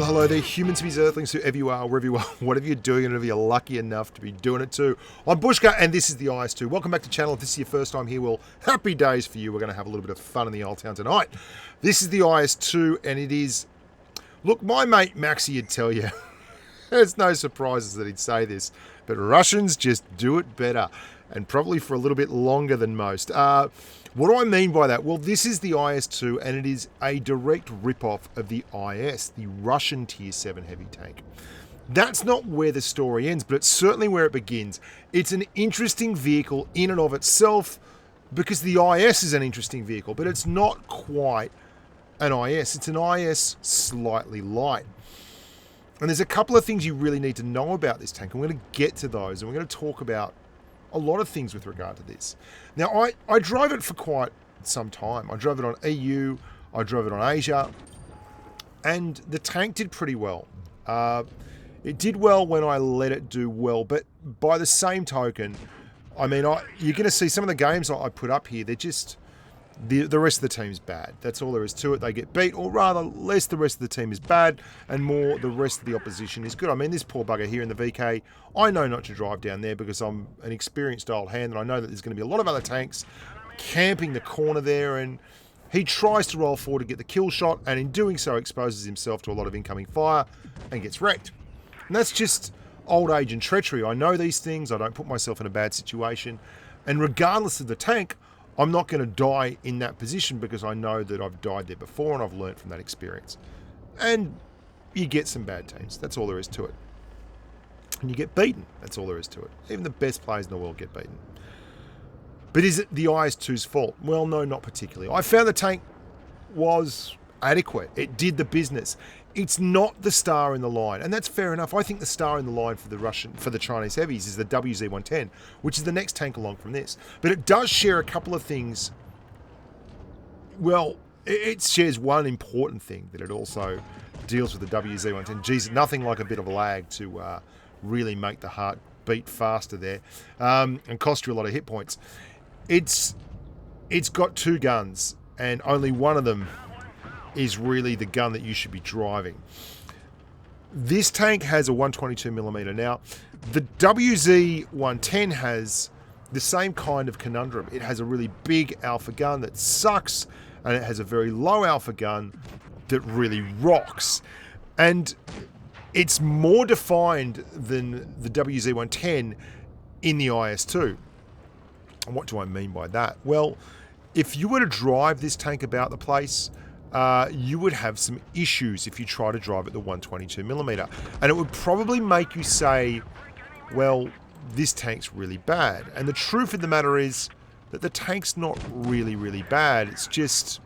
Well, hello there, humans, bees, earthlings, whoever you are, wherever you are, whatever you're doing, and if you're lucky enough to be doing it too. I'm Bushka, and this is the IS-2. Welcome back to the channel. If this is your first time here, well, happy days for you. We're going to have a little bit of fun in the old town tonight. This is the IS-2, and it is... Look, my mate Maxie would tell you, there's no surprises that he'd say this, but Russians just do it better, and probably for a little bit longer than most. What do I mean by that? Well, this is the IS-2, and it is a direct rip-off of the IS, the Russian Tier 7 heavy tank. That's not where the story ends, but it's certainly where it begins. It's an interesting vehicle in and of itself, because the IS is an interesting vehicle, but it's not quite an IS. It's an IS slightly light. And there's a couple of things you really need to know about this tank. I'm going to get to those, and we're going to talk about a lot of things with regard to this. Now, I drove it for quite some time. I drove it on EU, I drove it on Asia, and the tank did pretty well. It did well when I let it do well, but by the same token, I mean, you're going to see some of the games I put up here, they're just... The rest of the team's bad. That's all there is to it. They get beat, or rather, less the rest of the team is bad, and more the rest of the opposition is good. I mean, this poor bugger here in the VK, I know not to drive down there because I'm an experienced old hand, and I know that there's going to be a lot of other tanks camping the corner there, and he tries to roll forward to get the kill shot, and in doing so exposes himself to a lot of incoming fire and gets wrecked. And that's just old age and treachery. I know these things. I don't put myself in a bad situation, and regardless of the tank, I'm not going to die in that position because I know that I've died there before and I've learned from that experience. And you get some bad teams. That's all there is to it. And you get beaten. That's all there is to it. Even the best players in the world get beaten. But is it the IS-2's fault? Well, no, not particularly. I found the tank was adequate. It did the business. It's not the star in the line, and that's fair enough. I think the star in the line for the Chinese heavies is the WZ-110, which is the next tank along from this. But it does share a couple of things. Well, it shares one important thing, that it also deals with the WZ-110. Geez, nothing like a bit of lag to really make the heart beat faster there, and cost you a lot of hit points. It's got two guns, and only one of them is really the gun that you should be driving. This tank has a 122mm. Now, the WZ-110 has the same kind of conundrum. It has a really big alpha gun that sucks, and it has a very low alpha gun that really rocks. And it's more defined than the WZ-110 in the IS-2. And what do I mean by that? Well, if you were to drive this tank about the place, you would have some issues if you try to drive at the 122mm. And it would probably make you say, well, this tank's really bad. And the truth of the matter is that the tank's not really, really bad. It's just,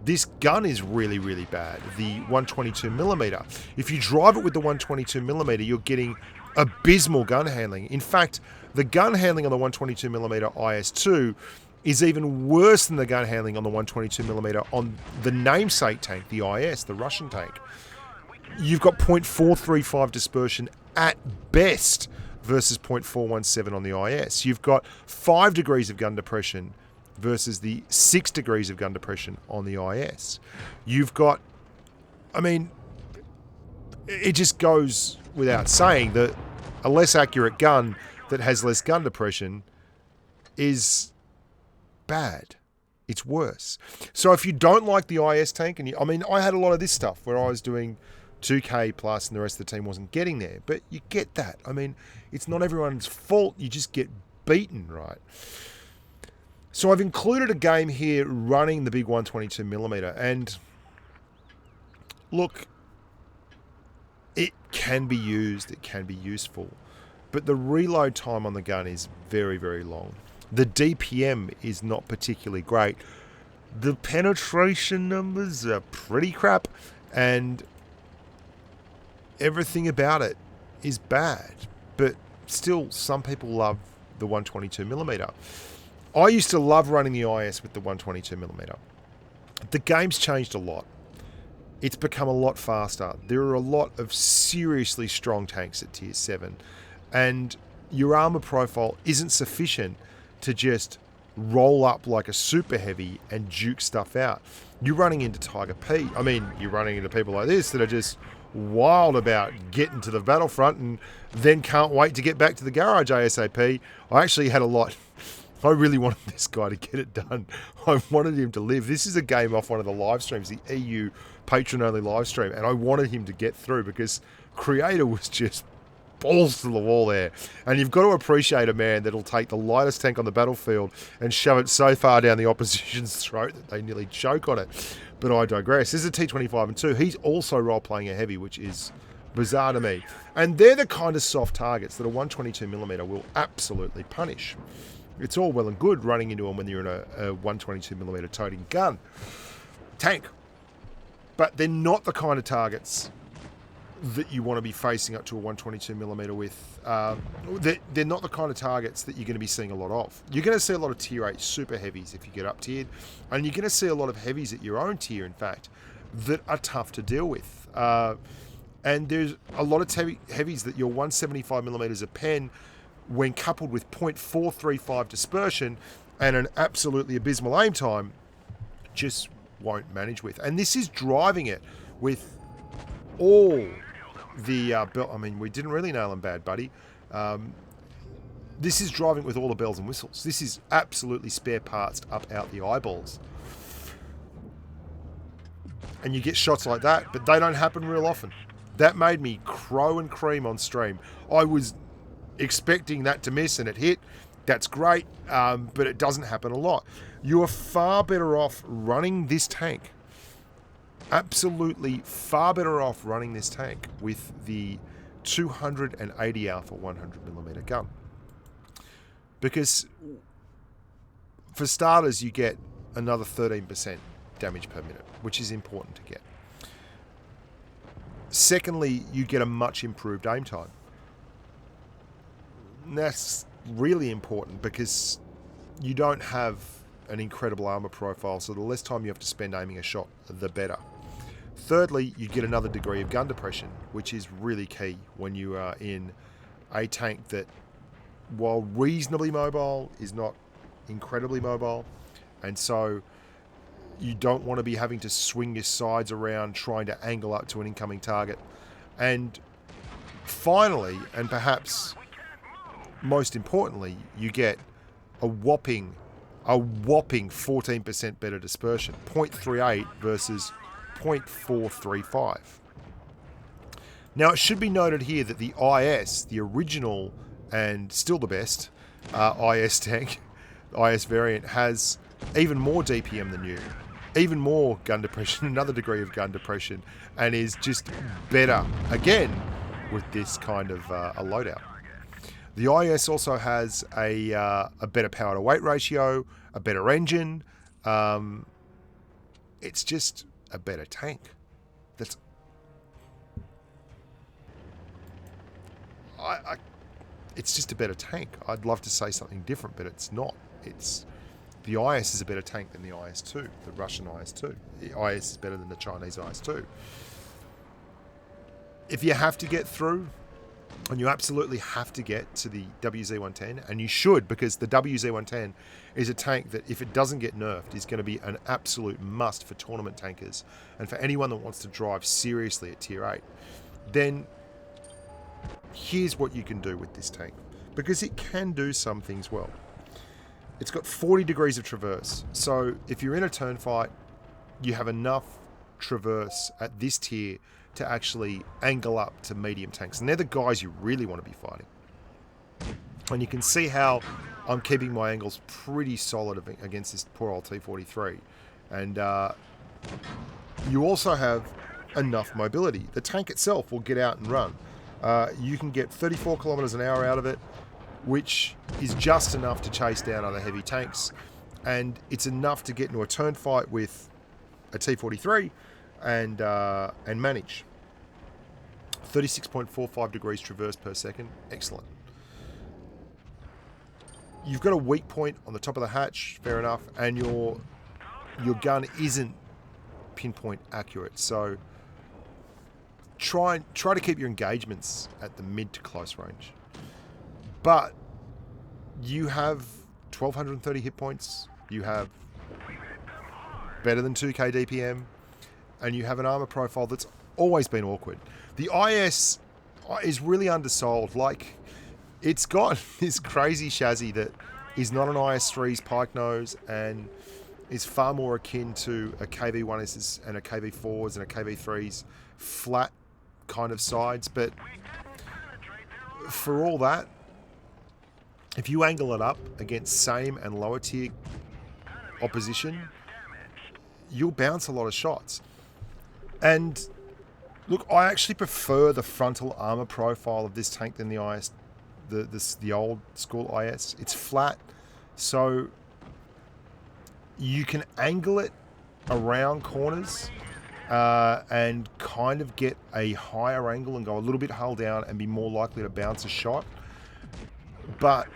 this gun is really, really bad, the 122mm. If you drive it with the 122mm, you're getting abysmal gun handling. In fact, the gun handling on the 122mm IS-2 is even worse than the gun handling on the 122mm on the namesake tank, the IS, the Russian tank. You've got 0.435 dispersion at best versus 0.417 on the IS. You've got 5 degrees of gun depression versus the 6 degrees of gun depression on the IS. You've got, I mean, it just goes without saying that a less accurate gun that has less gun depression is bad. It's worse. So if you don't like the IS tank, and I mean, I had a lot of this stuff where I was doing 2K plus and the rest of the team wasn't getting there, but you get that. I mean, it's not everyone's fault. You just get beaten, right? So I've included a game here running the big 122mm, and look, it can be used, it can be useful, but the reload time on the gun is very, very long. The DPM is not particularly great. The penetration numbers are pretty crap, and everything about it is bad. But still, some people love the 122mm. I used to love running the IS with the 122mm. The game's changed a lot. It's become a lot faster. There are a lot of seriously strong tanks at Tier 7, and your armor profile isn't sufficient to just roll up like a super heavy and juke stuff out. You're running into Tiger P. I mean, you're running into people like this that are just wild about getting to the battlefront and then can't wait to get back to the garage ASAP. I actually had a lot. I really wanted this guy to get it done. I wanted him to live. This is a game off one of the live streams, the EU patron-only live stream, and I wanted him to get through because Creator was just balls to the wall there. And you've got to appreciate a man that'll take the lightest tank on the battlefield and shove it so far down the opposition's throat that they nearly choke on it. But I digress. This is a T25 and 2. He's also role-playing a heavy, which is bizarre to me. And they're the kind of soft targets that a 122mm will absolutely punish. It's all well and good running into them when you're in a 122mm toting gun tank. But they're not the kind of targets that you want to be facing up to a 122mm with. They're not the kind of targets that you're going to be seeing a lot of. You're going to see a lot of tier 8 super heavies if you get up tiered, and you're going to see a lot of heavies at your own tier, in fact, that are tough to deal with. And there's a lot of heavies that your 175mm of pen, when coupled with 0.435 dispersion and an absolutely abysmal aim time, just won't manage with. And this is driving it with all the I mean, we didn't really nail him bad, buddy. This is driving with all the bells and whistles. This is absolutely spare parts up out the eyeballs. And you get shots like that, but they don't happen real often. That made me crow and cream on stream. I was expecting that to miss and it hit. That's great, but it doesn't happen a lot. You are far better off running this tank. Absolutely far better off running this tank with the 280 Alpha 100mm gun. Because for starters, you get another 13% damage per minute, which is important to get. Secondly, you get a much improved aim time. And that's really important because you don't have an incredible armor profile, so the less time you have to spend aiming a shot, the better. Thirdly, you get another degree of gun depression, which is really key when you are in a tank that, while reasonably mobile, is not incredibly mobile. And so you don't want to be having to swing your sides around trying to angle up to an incoming target. And finally, and perhaps most importantly, you get a whopping 14% better dispersion, 0.38 versus 0.435. Now, it should be noted here that the IS, the original and still the best IS tank, IS variant, has even more DPM than you, even more gun depression, another degree of gun depression, and is just better, again, with this kind of a loadout. The IS also has a better power to weight ratio, a better engine. It's just a better tank. That's it's just a better tank. I'd love to say something different, but it's not. The IS is a better tank than the IS-2, the Russian IS-2. The IS is better than the Chinese IS-2. If you have to get through, and you absolutely have to get to the WZ-110, and you should, because the WZ-110 is a tank that, if it doesn't get nerfed, is going to be an absolute must for tournament tankers and for anyone that wants to drive seriously at tier 8, then here's what you can do with this tank, because it can do some things well. It's got 40 degrees of traverse, so if you're in a turn fight, you have enough traverse at this tier to actually angle up to medium tanks. And they're the guys you really want to be fighting. And you can see how I'm keeping my angles pretty solid against this poor old T-43. And you also have enough mobility. The tank itself will get out and run. You can get 34 kilometers an hour out of it, which is just enough to chase down other heavy tanks. And it's enough to get into a turn fight with a T-43 and manage. 36.45 degrees traverse per second. Excellent. You've got a weak point on the top of the hatch, fair enough, and your gun isn't pinpoint accurate. So try to keep your engagements at the mid to close range. But you have 1,230 hit points. You have better than 2k DPM. And you have an armor profile that's always been awkward. The IS is really undersold. Like, it's got this crazy chassis that is not an IS-3's pike nose and is far more akin to a KV-1's and a KV-4's and a KV-3's flat kind of sides. But for all that, if you angle it up against same and lower tier opposition, you'll bounce a lot of shots. And look, I actually prefer the frontal armor profile of this tank than the IS, the old school IS. It's flat, so you can angle it around corners and kind of get a higher angle and go a little bit hull down and be more likely to bounce a shot. But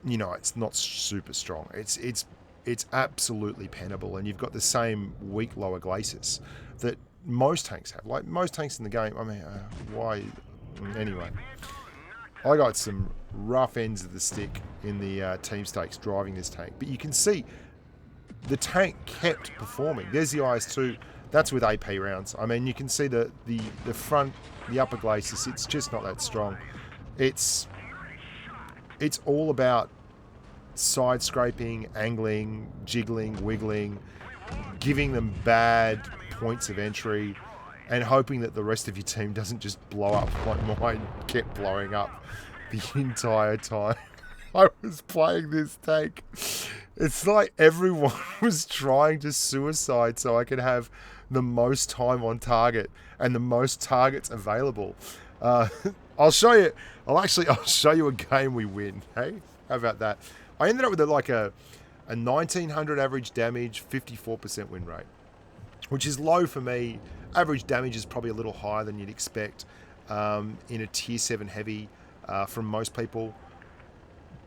you know, it's not super strong. It's absolutely pennable, and you've got the same weak lower glacis that most tanks have. Like most tanks in the game. I mean, why? Anyway, I got some rough ends of the stick in the team stakes driving this tank, but you can see the tank kept performing. There's the IS-2. That's with AP rounds. I mean, you can see the front, the upper glacis. It's just not that strong. It's all about side scraping, angling, jiggling, wiggling, giving them bad points of entry, and hoping that the rest of your team doesn't just blow up like mine kept blowing up the entire time I was playing this tank. It's like everyone was trying to suicide so I could have the most time on target and the most targets available. I'll show you. I'll show you a game we win. Hey, how about that? I ended up with like a 1900 average damage, 54% win rate, which is low for me. Average damage is probably a little higher than you'd expect in a tier 7 heavy from most people,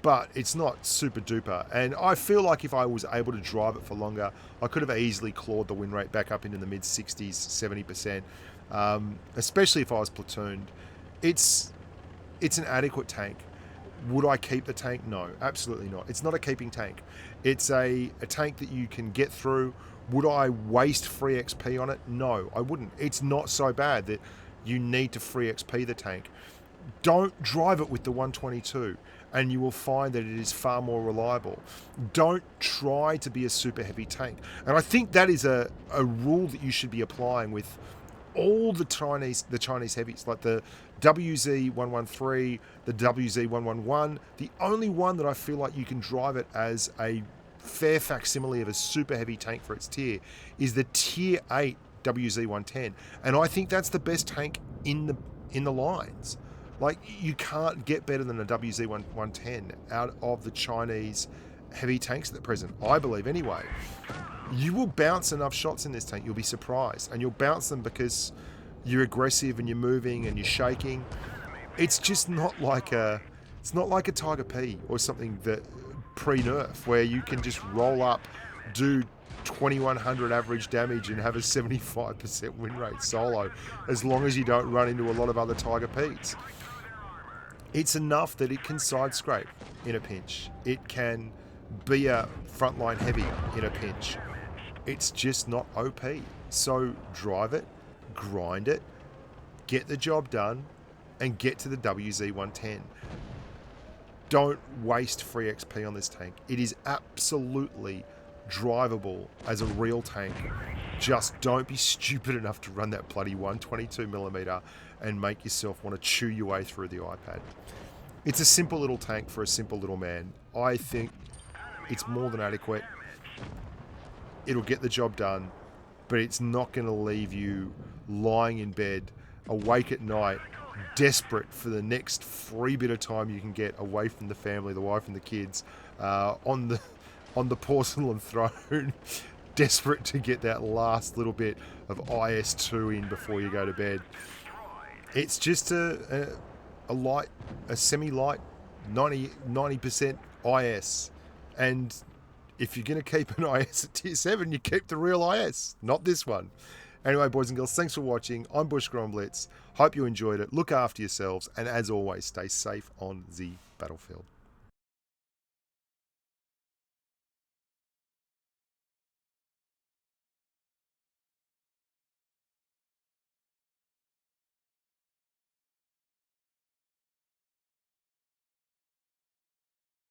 but it's not super duper. And I feel like if I was able to drive it for longer, I could have easily clawed the win rate back up into the mid 60s, 70%, especially if I was platooned. It's an adequate tank. Would I keep the tank? No, absolutely not. It's not a keeping tank. It's a tank that you can get through. Would I waste free XP on it? No, I wouldn't. It's not so bad that you need to free XP the tank. Don't drive it with the 122 and you will find that it is far more reliable. Don't try to be a super heavy tank. And I think that is a rule that you should be applying with all the Chinese heavies, like the WZ-113, the WZ-111. The only one that I feel like you can drive it as a fair facsimile of a super heavy tank for its tier is the tier 8 WZ-110, and I think that's the best tank in the lines. Like, you can't get better than a WZ-110 out of the Chinese heavy tanks at the present, I believe anyway. You will bounce enough shots in this tank, you'll be surprised, and you'll bounce them because you're aggressive and you're moving and you're shaking. It's just not like a Tiger P or something that pre-nerf where you can just roll up, do 2100 average damage and have a 75% win rate solo, as long as you don't run into a lot of other Tiger Ps. It's enough that it can side scrape in a pinch. It can be a frontline heavy in a pinch. It's just not OP. So drive it, grind it, get the job done, and get to the WZ-110. Don't waste free XP on this tank. It is absolutely drivable as a real tank. Just don't be stupid enough to run that bloody 122mm and make yourself want to chew your way through the iPad. It's a simple little tank for a simple little man. I think it's more than adequate. It'll get the job done, but it's not going to leave you lying in bed, awake at night, desperate for the next free bit of time you can get away from the family, the wife and the kids, on the porcelain throne, desperate to get that last little bit of IS-2 in before you go to bed. It's just a semi-light 90% IS, and if you're going to keep an IS at tier 7, you keep the real IS, not this one. Anyway, boys and girls, thanks for watching. I'm Bushka on Blitz. Hope you enjoyed it. Look after yourselves, and as always, stay safe on the battlefield.